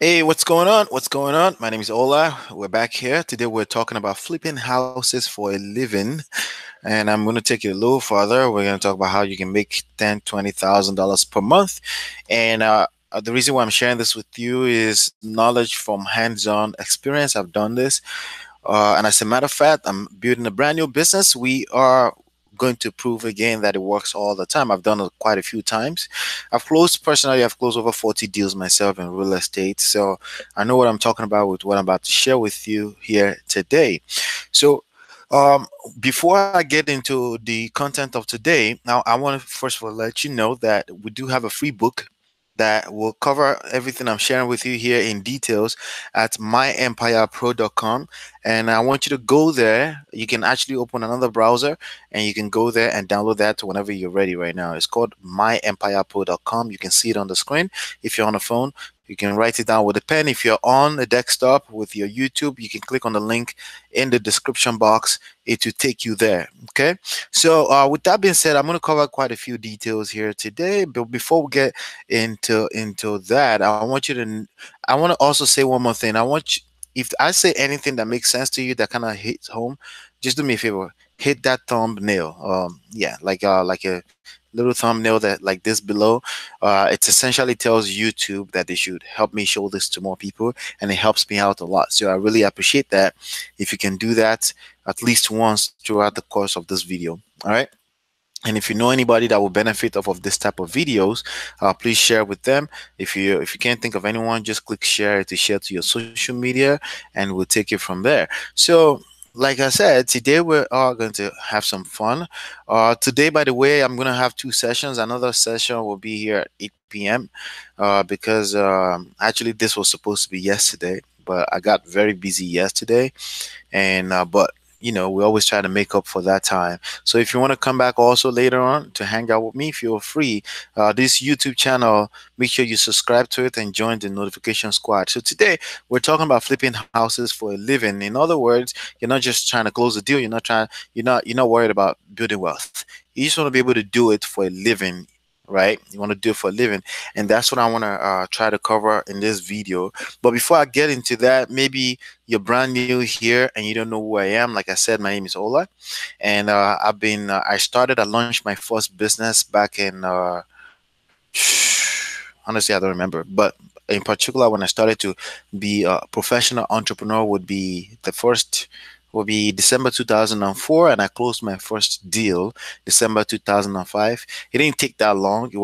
Hey, what's going on? What's going on? My name is Ola. We're back here. Today we're talking about flipping houses for a living. And I'm going to take it a little further. We're going to talk about how you can make $10,000, $20,000 per month. And the reason why I'm sharing this with you is knowledge from hands-on experience. I've done this. And as a matter of fact, I'm building a brand new business. We are going to prove again that it works all the time. I've done it quite a few times. I've closed over 40 deals myself in real estate. So I know what I'm talking about with what I'm about to share with you here today. So, um, before I get into the content of today, now I want to first of all let you know that we do have a free book that will cover everything I'm sharing with you here in details at myempirepro.com. And I want you to go there. You can actually open another browser and you can go there and download that whenever you're ready right now. It's called myempirepro.com. You can see it on the screen. If you're on a phone, you can write it down with a pen. If you're on a desktop with your YouTube, you can click on the link in the description box. It will take you there. Okay. So, with that being said, I'm going to cover quite a few details here today. But before we get into that, I want to also say one more thing. If I say anything that makes sense to you that kind of hits home, just do me a favor, hit that thumbnail. Yeah, like a little thumbnail that like this below. It essentially tells YouTube that they should help me show this to more people, and it helps me out a lot. So I really appreciate that if you can do that at least once throughout the course of this video. All right. And if you know anybody that will benefit off of this type of videos, please share with them. If you can't think of anyone, just click share to share to your social media, and we'll take it from there. So, like I said, today we're all going to have some fun. Today, by the way, I'm going to have two sessions. Another session will be here at 8 p.m. Because actually this was supposed to be yesterday, but I got very busy yesterday, and but we always try to make up for that time. So if you want to come back also later on to hang out with me, feel free. This YouTube channel, make sure you subscribe to it and join the notification squad. So today we're talking about flipping houses for a living. In other words, you're not just trying to close a deal. You're not worried about building wealth. You just want to be able to do it for a living, right? You want to do it for a living, and that's what I want to try to cover in this video. But before I get into that, maybe you're brand new here and you don't know who I am. Like I said, my name is Ola, and I launched my first business back in honestly I don't remember, but in particular when I started to be a professional entrepreneur would be December 2004, and I closed my first deal December 2005. It didn't take that long. I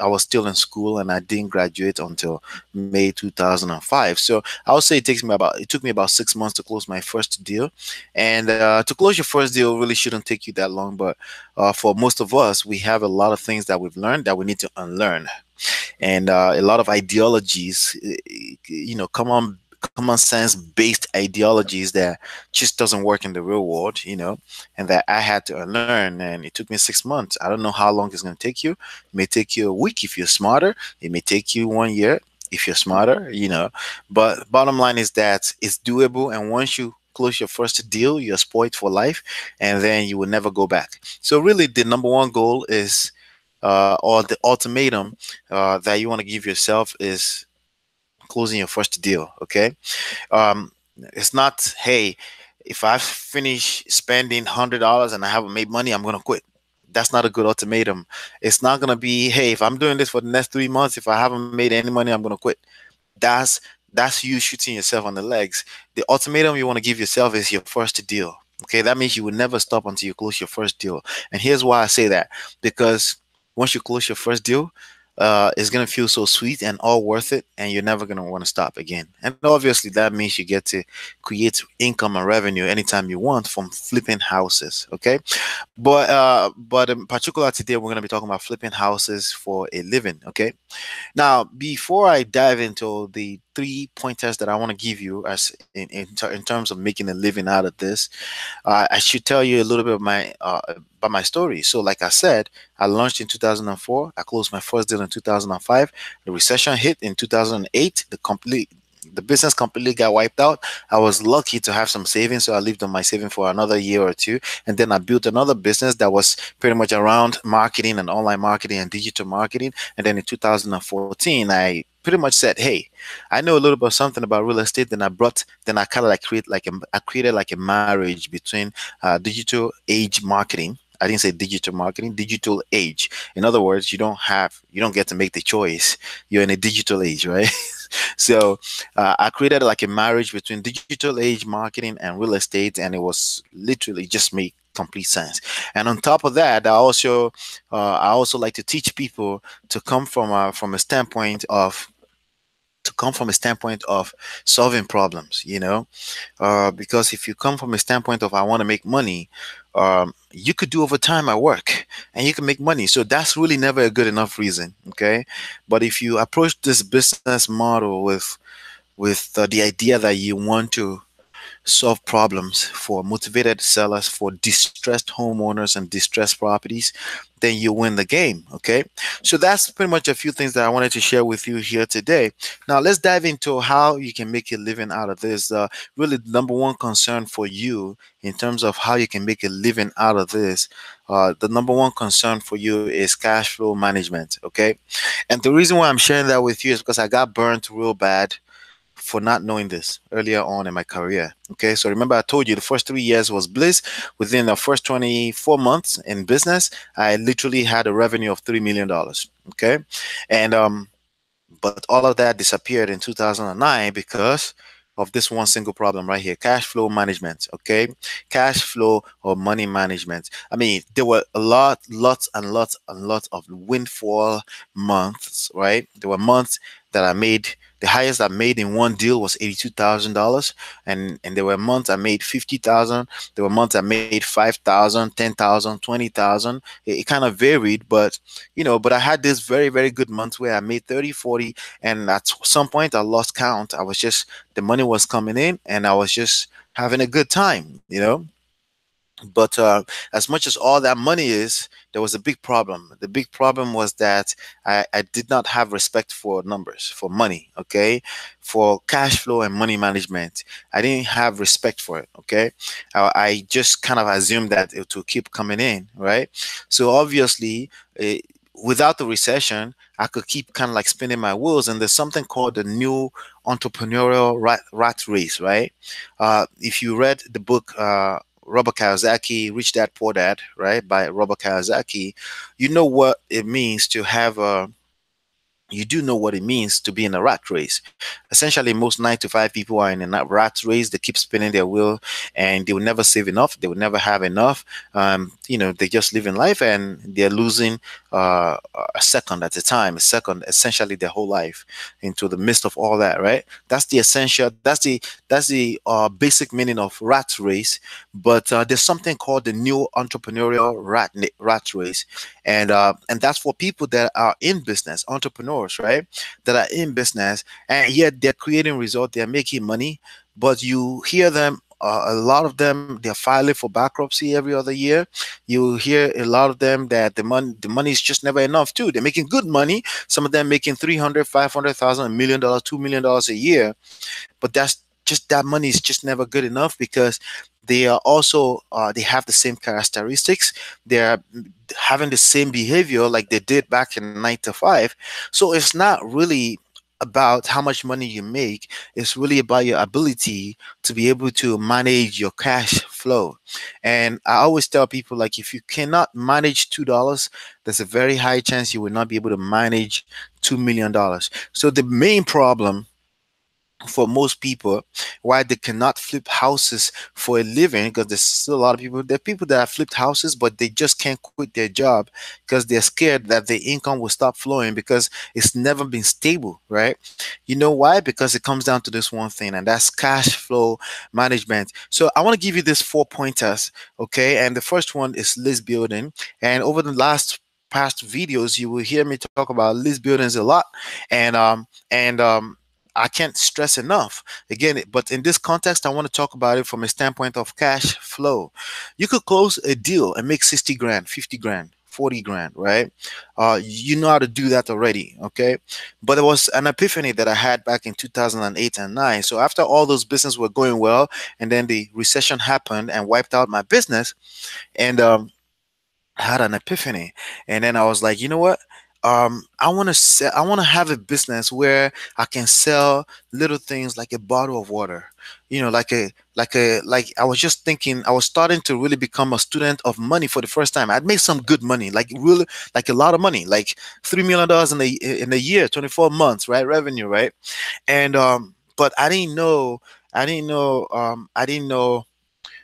was still in school and I didn't graduate until May 2005. So I would say it took me about 6 months to close my first deal. And to close your first deal really shouldn't take you that long, but for most of us, we have a lot of things that we've learned that we need to unlearn, and a lot of ideologies, common sense based ideologies that just doesn't work in the real world, and that I had to unlearn. And it took me 6 months. I don't know how long it's going to take you. It may take you a week if you're smarter. It may take you 1 year if you're smarter. But bottom line is that it's doable. And once you close your first deal, you're spoiled for life, and then you will never go back. So really, the number one goal is or the ultimatum that you want to give yourself is closing your first deal. Okay. It's not, hey, if I finish spending $100 and I haven't made money, I'm going to quit. That's not a good ultimatum. It's not going to be, hey, if I'm doing this for the next 3 months, if I haven't made any money, I'm going to quit. That's that's you shooting yourself on the legs. The ultimatum you want to give yourself is your first deal. Okay, that means you will never stop until you close your first deal. And here's why I say that: because once you close your first deal, it's gonna feel so sweet and all worth it, and you're never gonna want to stop again. And obviously, that means you get to create income and revenue anytime you want from flipping houses. Okay, but in particular today, we're gonna be talking about flipping houses for a living. Okay, now, before I dive into the 3 pointers that I want to give you as in terms of making a living out of this, I should tell you a little bit of my about my story. So, like I said, I launched in 2004. I closed my first deal in 2005. The recession hit in 2008. The business completely got wiped out. I was lucky to have some savings, so I lived on my saving for another year or two, and then I built another business that was pretty much around marketing and online marketing and digital marketing. And then in 2014, I pretty much said, "Hey, I know a little bit something about real estate." Then I kind of like I created like a marriage between digital age marketing. I didn't say digital marketing, digital age. In other words, you don't get to make the choice. You're in a digital age, right? So I created like a marriage between digital age marketing and real estate, and it was literally just made complete sense. And on top of that, I also like to teach people to come from a standpoint of solving problems, because if you come from a standpoint of I want to make money, you could do overtime at work and you can make money. So that's really never a good enough reason. Okay. But if you approach this business model with the idea that you want to solve problems for motivated sellers, for distressed homeowners and distressed properties, then you win the game. Okay. So that's pretty much a few things that I wanted to share with you here today. Now, let's dive into how you can make a living out of this. Really, the number one concern for you in terms of how you can make a living out of this, the number one concern for you is cash flow management. Okay. And the reason why I'm sharing that with you is because I got burnt real bad for not knowing this earlier on in my career. Okay, so remember I told you the first 3 years was bliss. Within the first 24 months in business, I literally had a revenue of $3 million. Okay, and but all of that disappeared in 2009 because of this one single problem right here: cash flow management. Okay, cash flow or money management. I mean, there were lots of windfall months, right? There were months that I made, the highest I made in one deal was $82,000, and there were months I made 50,000. There were months I made 5,000, 10,000, 20,000. It kind of varied, but but I had this very good months where I made 30, 40, and at some point I lost count. I was just, the money was coming in and I was just having a good time. But as much as all that money is, there was a big problem. The big problem was that I did not have respect for numbers, for money, okay, for cash flow and money management. I didn't have respect for it, okay. I just kind of assumed that it would keep coming in, right? So obviously, without the recession, I could keep kind of like spinning my wheels. And there's something called the new entrepreneurial rat race, right? If you read the book, Robert Kiyosaki, Rich Dad Poor Dad, right, by Robert Kiyosaki, you know what it means to have a you do know what it means to be in a rat race. Essentially, most 9 to 5 people are in a rat race. They keep spinning their wheel, and they will never save enough. They will never have enough. They just live in life, and they're losing a second at a time, a second, essentially their whole life, into the midst of all that. Right? That's the essential. That's the basic meaning of rat race. But there's something called the new entrepreneurial rat race, and that's for people that are in business, entrepreneurs, right? That are in business, and yet they're creating results, they're making money, but you hear them. A lot of them, they're filing for bankruptcy every other year. You hear a lot of them that the money is just never enough too. They're making good money. Some of them making 300, 500,000, $1 million, $2 million a year, but that money is just never good enough because they are also they have the same characteristics. They're having the same behavior like they did back in 9 to 5. So it's not really about how much money you make. It's really about your ability to be able to manage your cash flow. And I always tell people, like, if you cannot manage $2, there's a very high chance you will not be able to manage $2 million. So the main problem for most people why they cannot flip houses for a living, because there's still a lot of people, there are people that have flipped houses but they just can't quit their job because they're scared that the income will stop flowing because it's never been stable, right? You know why? Because it comes down to this one thing, and that's cash flow management. So I want to give you this 4 pointers, okay? And the first one is list building. And over the last past videos you will hear me talk about list buildings a lot. And I can't stress enough again, but in this context, I want to talk about it from a standpoint of cash flow. You could close a deal and make 60 grand, 50 grand, 40 grand, right? You know how to do that already, okay? But there was an epiphany that I had back in 2008 and 9. So after all those business were going well, and then the recession happened and wiped out my business, and I had an epiphany, and then I was like, you know what? I want to sell. I want to have a business where I can sell little things like a bottle of water. You know, like I was just thinking. I was starting to really become a student of money for the first time. I'd made some good money, like really, like a lot of money, like $3 million in a year, 24 months, right? Revenue, right? And but I didn't know. I didn't know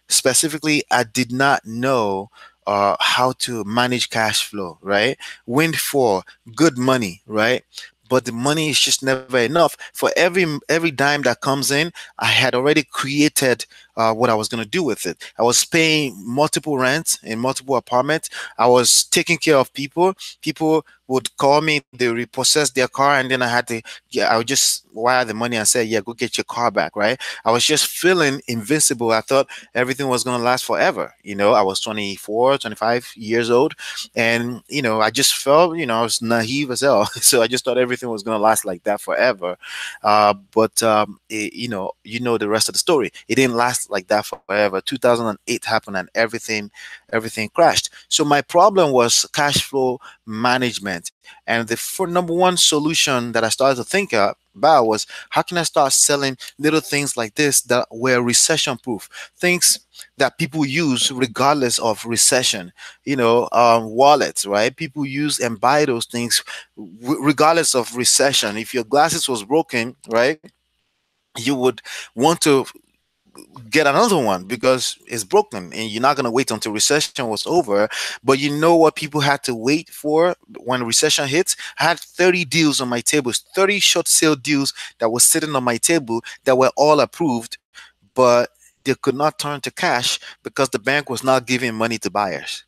specifically. I did not know how to manage cash flow, right? Windfall, good money, right? But the money is just never enough. For every dime that comes in, I had already created what I was going to do with it. I was paying multiple rents in multiple apartments. I was taking care of people. People would call me, they repossess their car, and then I had to, yeah, I would just wire the money and say, yeah, go get your car back, right? I was just feeling invincible. I thought everything was going to last forever. You know, I was 24, 25 years old, and I just felt, I was naive as hell. So I just thought everything was going to last like that forever. But the rest of the story. It didn't last like that forever. 2008 happened, and everything crashed. So my problem was cash flow management. And the number one solution that I started to think about was, how can I start selling little things like this that were recession proof, things that people use regardless of recession. Wallets, right? People use and buy those things regardless of recession. If your glasses was broken, right, you would want to get another one because it's broken, and you're not going to wait until recession was over. But you know what people had to wait for when recession hits? I had 30 deals on my table, 30 short sale deals that were sitting on my table that were all approved, but they could not turn to cash because the bank was not giving money to buyers.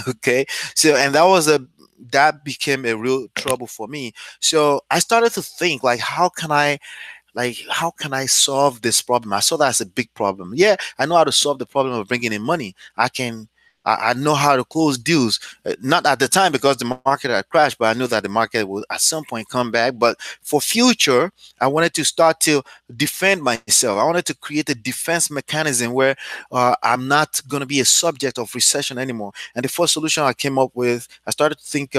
Okay. So, and that became a real trouble for me. So I started to think, like, how can I solve this problem? I saw that as a big problem. Yeah, I know how to solve the problem of bringing in money. I know how to close deals. Not at the time because the market had crashed, but I knew that the market will at some point come back. But for future, I wanted to start to defend myself. I wanted to create a defense mechanism where I'm not going to be a subject of recession anymore. And the first solution I came up with, I started to think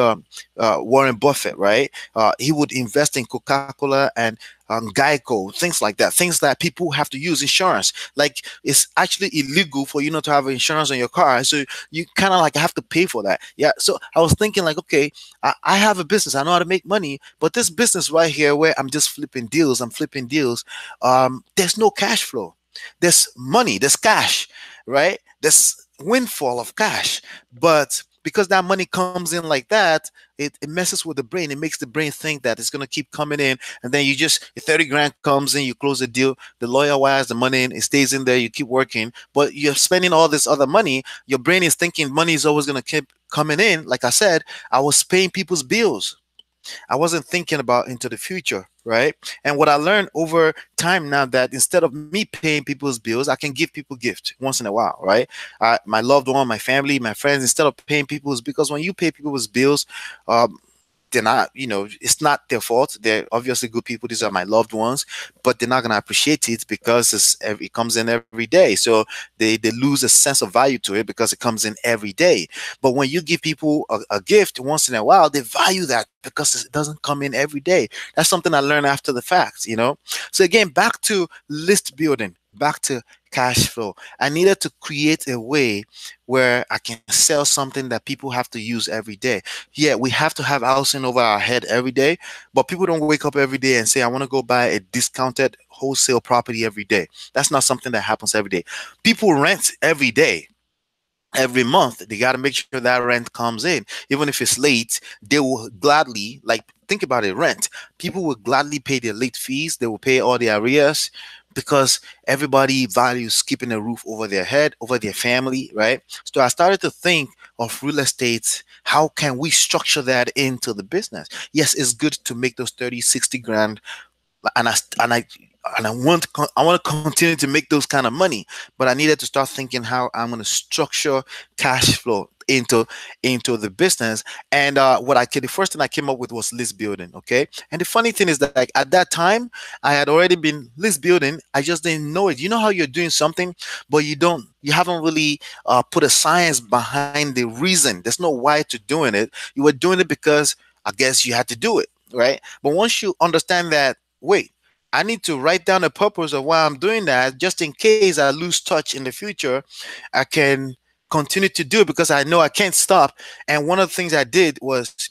Warren Buffett, right? He would invest in Coca-Cola and Geico, things like that, things that people have to use insurance. Like, it's actually illegal for you not to have insurance on your car, so you kind of like have to pay for that. Yeah. So I was thinking, like, okay, I have a business, I know how to make money, but this business right here, where I'm just flipping deals, there's no cash flow. There's money, there's cash, right? There's windfall of cash, but because that money comes in like that, it messes with the brain. It makes the brain think that it's going to keep coming in. And then 30 grand comes in, you close the deal, the lawyer wires the money in, it stays in there, you keep working, but you're spending all this other money. Your brain is thinking money is always going to keep coming in. Like I said, I was paying people's bills. I wasn't thinking about into the future, right? And what I learned over time now, that instead of me paying people's bills, I can give people gifts once in a while, right? My loved one, my family, my friends, instead of paying people's, because when you pay people's bills, um, they're not, it's not their fault. They're obviously good people. These are my loved ones, but they're not going to appreciate it because it comes in every day. So they lose a sense of value to it because it comes in every day. But when you give people a gift once in a while, they value that because it doesn't come in every day. That's something I learned after the fact. So again, back to list building, back to cash flow. I needed to create a way where I can sell something that people have to use every day. Yeah, we have to have housing over our head every day, but people don't wake up every day and say, I want to go buy a discounted wholesale property every day. That's not something that happens every day. People rent every day. Every month they got to make sure that rent comes in. Even if it's late, they will gladly, like, think about it, rent. People will gladly pay their late fees. They will pay all the arrears because everybody values keeping a roof over their head, over their family, right? So I started to think of real estate. How can we structure that into the business? Yes, it's good to make those 30, 60 grand, and I want to continue to make those kind of money, but I needed to start thinking how I'm going to structure cash flow. into the business. And the first thing I came up with was list building. Okay, and the funny thing is that, like, at that time, I had already been list building. I just didn't know it. You know how you're doing something, but you haven't really put a science behind the reason. There's no why to doing it. You were doing it because I guess you had to do it, right? But once you understand that, wait, I need to write down the purpose of why I'm doing that, just in case I lose touch in the future, I can continue to do it because I know I can't stop. And one of the things I did was,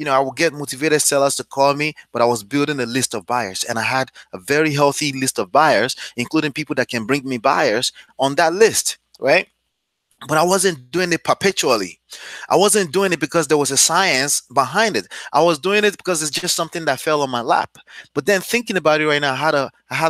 I would get motivated sellers to call me, but I was building a list of buyers, and I had a very healthy list of buyers, including people that can bring me buyers on that list, right? But I wasn't doing it perpetually. I wasn't doing it because there was a science behind it. I was doing it because it's just something that fell on my lap. But then thinking about it right now, I had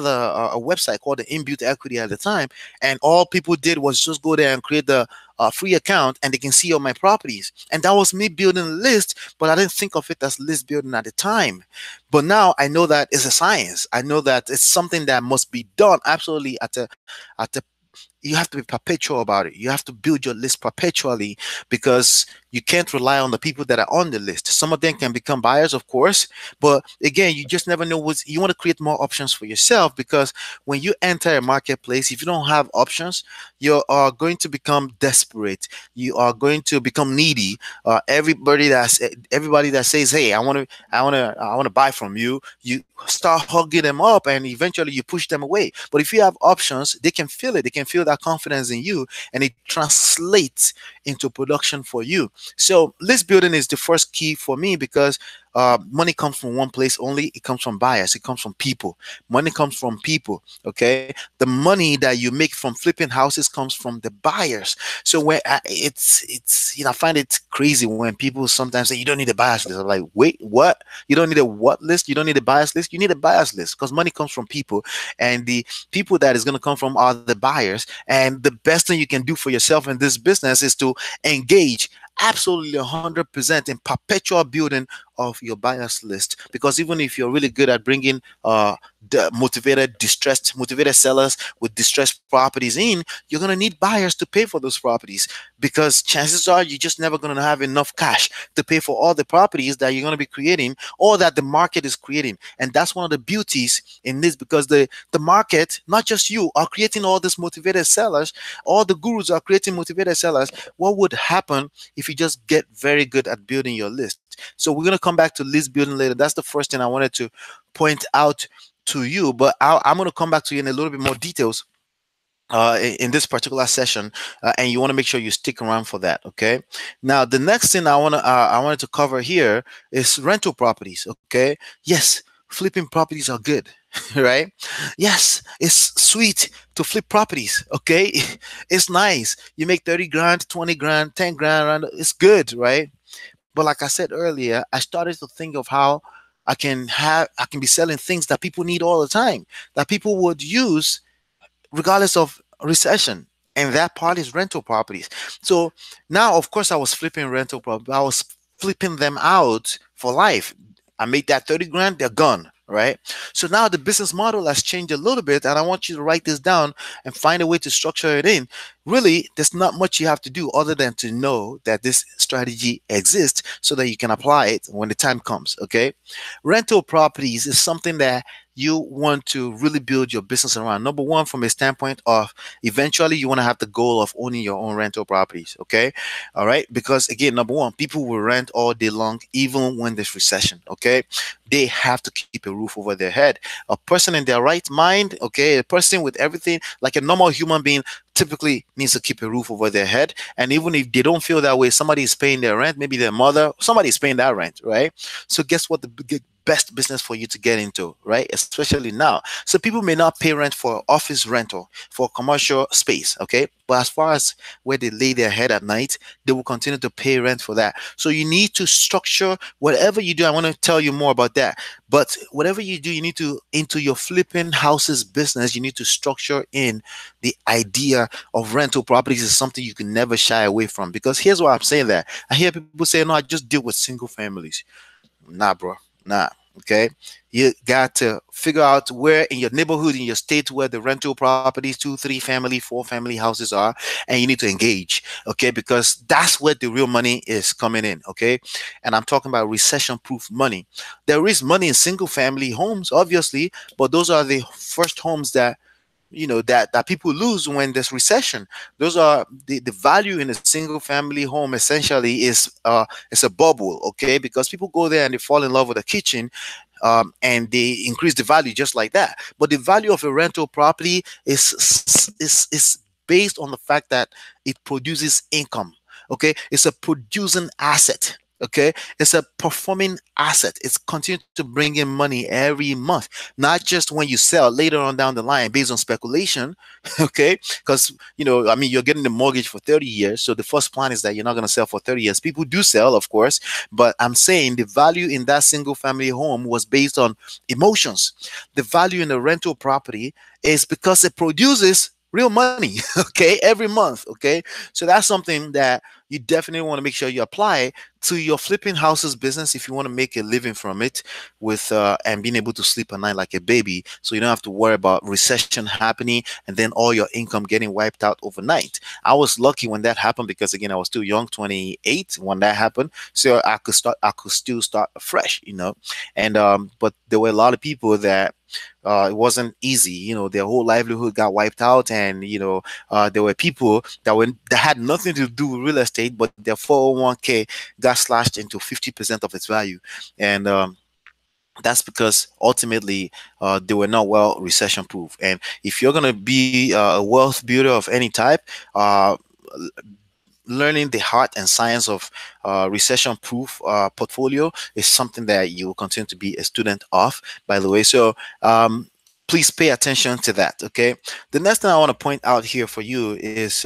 a website called the Inbuilt Equity at the time, and all people did was just go there and create the free account, and they can see all my properties. And that was me building a list, but I didn't think of it as list building at the time. But now I know that it's a science. I know that it's something that must be done absolutely at the you have to be perpetual about it. You have to build your list perpetually because you can't rely on the people that are on the list. Some of them can become buyers, of course, but again, you just never know what you want to create more options for yourself, because when you enter a marketplace, if you don't have options, you are going to become desperate. You are going to become needy. Everybody that says, "Hey, I want to buy from you," you start hugging them up, and eventually you push them away. But if you have options, they can feel it. They can feel that confidence in you, and it translates into production for you. So list building is the first key for me, because money comes from one place only. It comes from buyers. It comes from people. Money comes from people. Okay, the money that you make from flipping houses comes from the buyers. So when I find it crazy when people sometimes say you don't need a buyers list. I'm like, wait, what? You don't need a what list? You don't need a buyers list? You need a buyers list, because money comes from people, and the people that is going to come from are the buyers. And the best thing you can do for yourself in this business is to engage absolutely 100% in perpetual building of your buyers list. Because even if you're really good at bringing the motivated sellers with distressed properties in, you're going to need buyers to pay for those properties, because chances are you're just never going to have enough cash to pay for all the properties that you're going to be creating, or that the market is creating. And that's one of the beauties in this, because the market, not just you, are creating all these motivated sellers. All the gurus are creating motivated sellers. What would happen if you just get very good at building your list? So we're going to come back to list building later. That's the first thing I wanted to point out to you, but I'm going to come back to you in a little bit more details in this particular session, and you want to make sure you stick around for that. Okay. Now, the next thing I wanted to cover here is rental properties. Okay. Yes, flipping properties are good, right? Yes, it's sweet to flip properties. Okay, it's nice. You make 30 grand, 20 grand, 10 grand. It's good, right? But like I said earlier, I started to think of how I can be selling things that people need all the time, that people would use regardless of recession. And that part is rental properties. So now, of course, I was flipping rental properties. I was flipping them out for life. I made that 30 grand, they're gone, right? So now the business model has changed a little bit, and I want you to write this down and find a way to structure it in. Really, there's not much you have to do other than to know that this strategy exists so that you can apply it when the time comes, okay? Rental properties is something that you want to really build your business around. Number one, from a standpoint of eventually you want to have the goal of owning your own rental properties, okay? All right, because again, number one, people will rent all day long, even when there's recession, okay? They have to keep a roof over their head. A person in their right mind, okay, a person with everything, like a normal human being, typically needs to keep a roof over their head. And even if they don't feel that way, somebody is paying their rent, maybe their mother, somebody is paying that rent, right? So guess what? The best business for you to get into, right? Especially now. So people may not pay rent for office rental, for commercial space, okay? But as far as where they lay their head at night, they will continue to pay rent for that. So you need to structure whatever you do. I want to tell you more about that. But whatever you do, you need to, into your flipping houses business, you need to structure in the idea of rental properties is something you can never shy away from. Because here's why I'm saying that. I hear people say, no, I just deal with single families. Nah, bro. Nah. Okay, you got to figure out where in your neighborhood, in your state, where the rental properties, 2, 3 family, 4 family houses are, and you need to engage. Okay, because that's where the real money is coming in. Okay, and I'm talking about recession-proof money. There is money in single-family homes, obviously, but those are the first homes that that people lose when there's recession. Those are the value in a single family home essentially is it's a bubble, okay, because people go there and they fall in love with a kitchen, and they increase the value just like that. But the value of a rental property is based on the fact that it produces income. Okay, it's a producing asset. Okay, it's a performing asset. It's continue to bring in money every month, not just when you sell later on down the line based on speculation. Okay, because I mean, you're getting the mortgage for 30 years, so the first plan is that you're not going to sell for 30 years. People do sell, of course, but I'm saying the value in that single family home was based on emotions. The value in the rental property is because it produces real money. Okay, every month. Okay, so that's something that you definitely want to make sure you apply to your flipping houses business if you want to make a living from it, with and being able to sleep at night like a baby, so you don't have to worry about recession happening and then all your income getting wiped out overnight. I was lucky when that happened because, again, I was still young, 28 when that happened, so I could still start fresh, and but there were a lot of people that it wasn't easy. Their whole livelihood got wiped out, and there were people that had nothing to do with real estate, but their 401k got slashed into 50% of its value, and that's because ultimately they were not well recession proof. And if you're going to be a wealth builder of any type, uh, learning the heart and science of recession proof portfolio is something that you will continue to be a student of, by the way. So please pay attention to that. Okay, the next thing I want to point out here for you is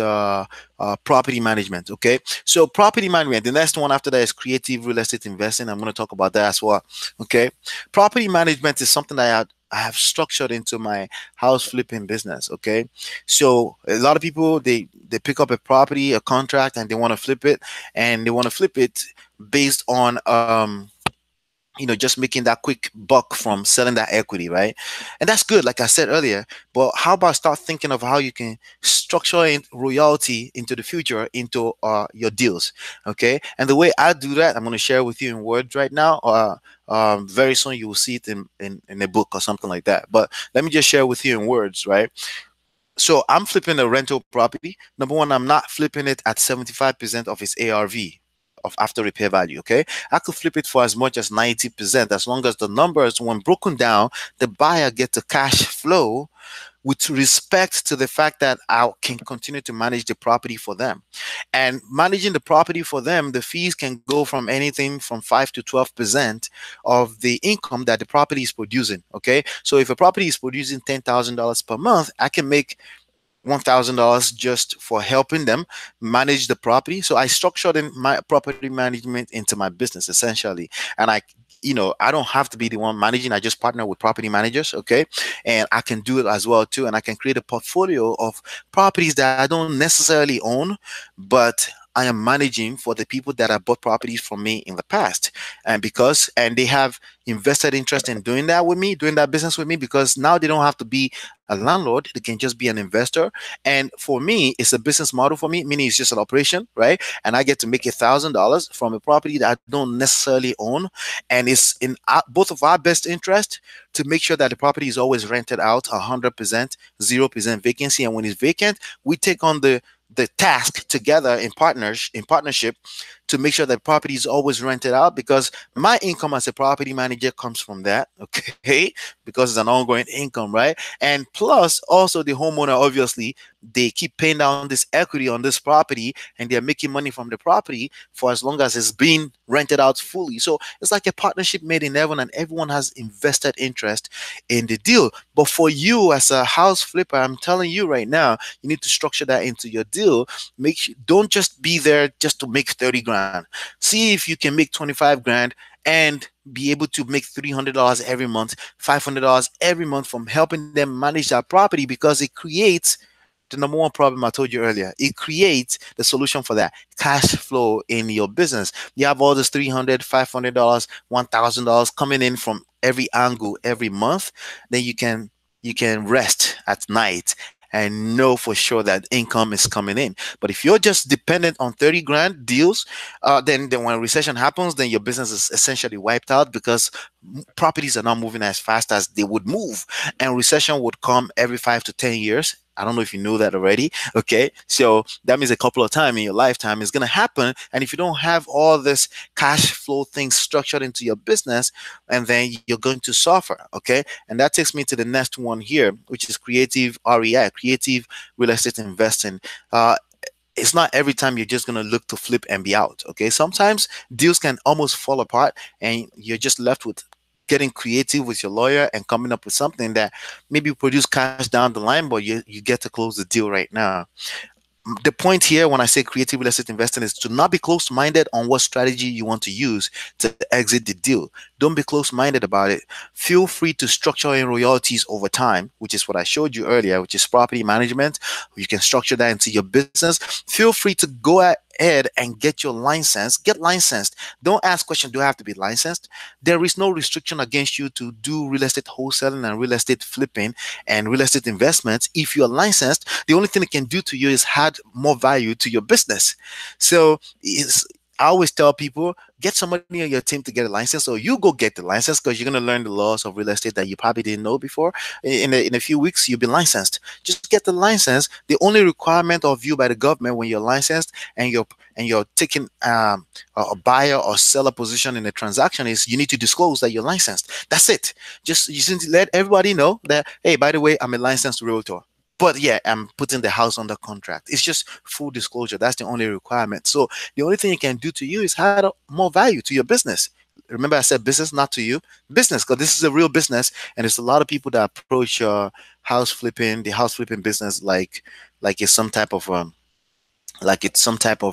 property management. Okay, so property management, the next one after that is creative real estate investing. I'm going to talk about that as well. Okay, property management is something that I have structured into my house flipping business. Okay, so a lot of people, they pick up a property, a contract, and they want to flip it, and they want to flip it based on just making that quick buck from selling that equity, right? And that's good, like I said earlier. But how about start thinking of how you can structure in royalty into the future into your deals? Okay, and the way I do that, I'm going to share with you in words right now. Very soon you will see it in a book or something like that. But let me just share with you in words, right? So I'm flipping a rental property. Number one, I'm not flipping it at 75% of its ARV of after repair value. Okay, I could flip it for as much as 90%, as long as the numbers, when broken down, the buyer gets a cash flow with respect to the fact that I can continue to manage the property for them. And managing the property for them, the fees can go from anything from 5 to 12% of the income that the property is producing. Okay, so if a property is producing $10,000 per month, I can make $1,000 just for helping them manage the property. So I structured in my property management into my business essentially, and I don't have to be the one managing. I just partner with property managers, okay, and I can do it as well too, and I can create a portfolio of properties that I don't necessarily own, but I am managing for the people that have bought properties from me in the past, and they have invested interest in doing that with me, doing that business with me, because now they don't have to be a landlord, they can just be an investor. And for me, it's a business model for me, meaning it's just an operation, right? And I get to make $1,000 from a property that I don't necessarily own, and it's in both of our best interest to make sure that the property is always rented out 100%, 0% vacancy. And when it's vacant, we take on the task together in partnership to make sure that property is always rented out, because my income as a property manager comes from that. Okay, because it's an ongoing income, right? And plus also the homeowner, obviously, they keep paying down this equity on this property, and they're making money from the property for as long as it's being rented out fully. So it's like a partnership made in heaven, and everyone has invested interest in the deal. But for you as a house flipper, I'm telling you right now, you need to structure that into your deal. Don't just be there just to make 30 grand. See if you can make 25 grand and be able to make $300 every month, $500 every month from helping them manage that property, because it creates the number one problem I told you earlier. It creates the solution for that cash flow in your business. You have all this $300, $500, $1,000 coming in from every angle every month, then you can rest at night and know for sure that income is coming in. But if you're just dependent on 30 grand deals, then when recession happens, then your business is essentially wiped out because properties are not moving as fast as they would move, and recession would come every 5 to 10 years. I don't know if you know that already. Okay, so that means a couple of times in your lifetime is going to happen. And if you don't have all this cash flow things structured into your business, and then you're going to suffer. Okay, and that takes me to the next one here, which is creative REI, creative real estate investing. It's not every time you're just going to look to flip and be out. Okay, sometimes deals can almost fall apart and you're just left with getting creative with your lawyer and coming up with something that maybe produce cash down the line, but you get to close the deal right now. The point here when I say creative real estate investing is to not be close minded on what strategy you want to use to exit the deal. Don't be close minded about it. Feel free to structure in royalties over time, which is what I showed you earlier, which is property management. You can structure that into your business. Feel free to go ahead and get your license. Get licensed. Don't ask questions, do I have to be licensed? There is no restriction against you to do real estate wholesaling and real estate flipping and real estate investments. If you're licensed, the only thing it can do to you is add more value to your business. So I always tell people, get somebody on your team to get a license, or you go get the license because you're going to learn the laws of real estate that you probably didn't know before. In a few weeks, you'll be licensed. Just get the license. The only requirement of you by the government when you're licensed and you're taking a buyer or seller position in a transaction is you need to disclose that you're licensed. That's it. Just you need to let everybody know that, hey, by the way, I'm a licensed realtor. But yeah, I'm putting the house under contract. It's just full disclosure. That's the only requirement. So the only thing it can do to you is add more value to your business. Remember, I said business, not to you. Business, because this is a real business, and there's a lot of people that approach the house flipping business like it's some type of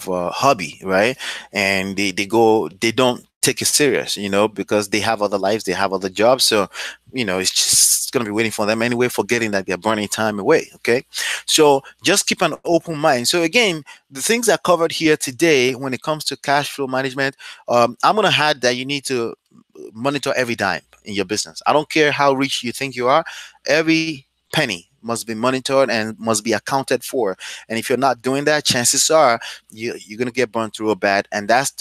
hobby, right? And they don't take it serious, because they have other lives, they have other jobs. So, it's just going to be waiting for them anyway, forgetting that they're burning time away. Okay. So just keep an open mind. So again, the things I covered here today when it comes to cash flow management, I'm going to add that you need to monitor every dime in your business. I don't care how rich you think you are, every penny must be monitored and must be accounted for. And if you're not doing that, chances are you're gonna get burned real bad. And that's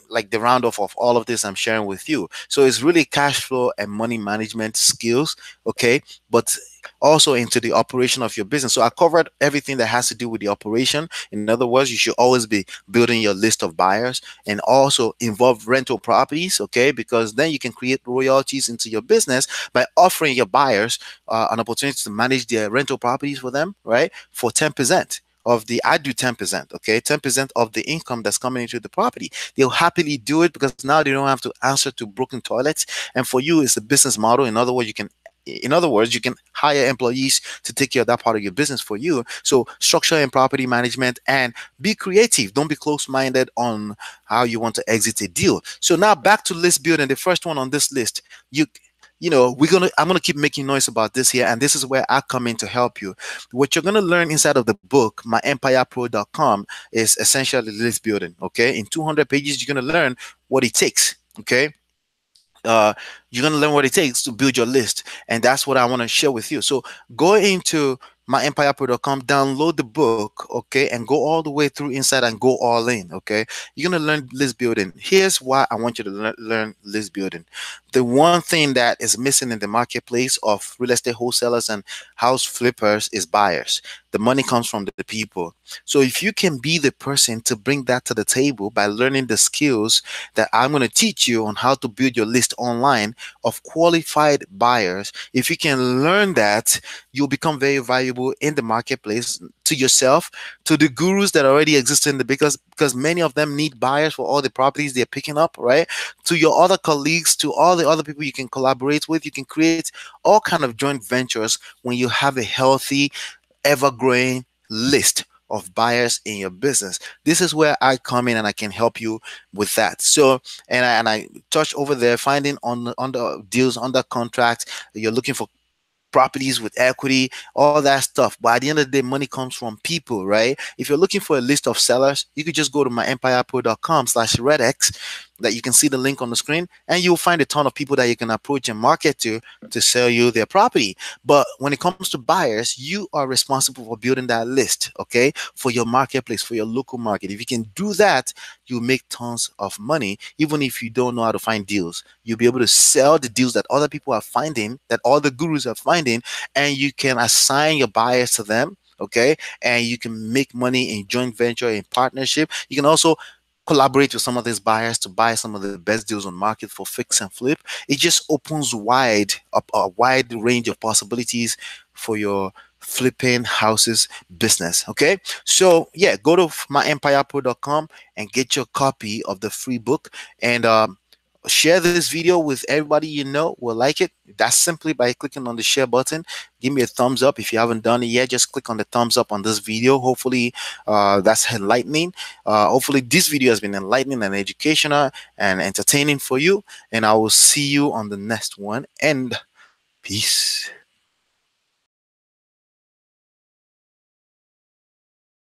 like the roundup of all of this I'm sharing with you. So it's really cash flow and money management skills, okay? But also into the operation of your business. So I covered everything that has to do with the operation. In other words, you should always be building your list of buyers and also involve rental properties, okay? Because then you can create royalties into your business by offering your buyers an opportunity to manage their rental properties for them, right? For 10%. I do 10%, okay? 10% of the income that's coming into the property. They'll happily do it because now they don't have to answer to broken toilets. And for you, it's a business model. In other words, you can hire employees to take care of that part of your business for you. So structure and property management, and be creative. Don't be close-minded on how you want to exit a deal. So now back to list building. The first one on this list, I'm gonna keep making noise about this here, and this is where I come in to help you. What you're gonna learn inside of the book, myempirepro.com, is essentially list building. Okay, in 200 pages, you're gonna learn what it takes. Okay, you're going to learn what it takes to build your list, and that's what I want to share with you. So go into myempirepro.com, download the book, okay, and go all the way through inside and go all in. Okay, you're going to learn list building. Here's why I want you to learn list building. The one thing that is missing in the marketplace of real estate wholesalers and house flippers is buyers. The money comes from the people. So if you can be the person to bring that to the table by learning the skills that I'm going to teach you on how to build your list online of qualified buyers, if you can learn that, you'll become very valuable in the marketplace, to yourself, to the gurus that already exist in the because many of them need buyers for all the properties they're picking up, right? To your other colleagues, to all the other people you can collaborate with. You can create all kind of joint ventures when you have a healthy, ever-growing list of buyers in your business. This is where I come in and I can help you with that. So, and I touch over there, finding on the deals under contract. You're looking for properties with equity, all that stuff. But at the end of the day, money comes from people, right? If you're looking for a list of sellers, you could just go to myempirepro.com/redx. that you can see the link on the screen, and you'll find a ton of people that you can approach and market to sell you their property. But when it comes to buyers, you are responsible for building that list, okay, for your marketplace, for your local market. If you can do that, you make tons of money. Even if you don't know how to find deals, you'll be able to sell the deals that other people are finding, that all the gurus are finding, and you can assign your buyers to them, okay, and you can make money in joint venture, in partnership. You can also collaborate with some of these buyers to buy some of the best deals on market for fix and flip. It just opens wide up a wide range of possibilities for your flipping houses business. Okay, so yeah, go to myempirepro.com and get your copy of the free book, and share this video with everybody you know will like it. That's simply by clicking on the share button. Give me a thumbs up. If you haven't done it yet, just click on the thumbs up on this video. Hopefully that's enlightening. Hopefully this video has been enlightening and educational and entertaining for you, and I will see you on the next one, and peace.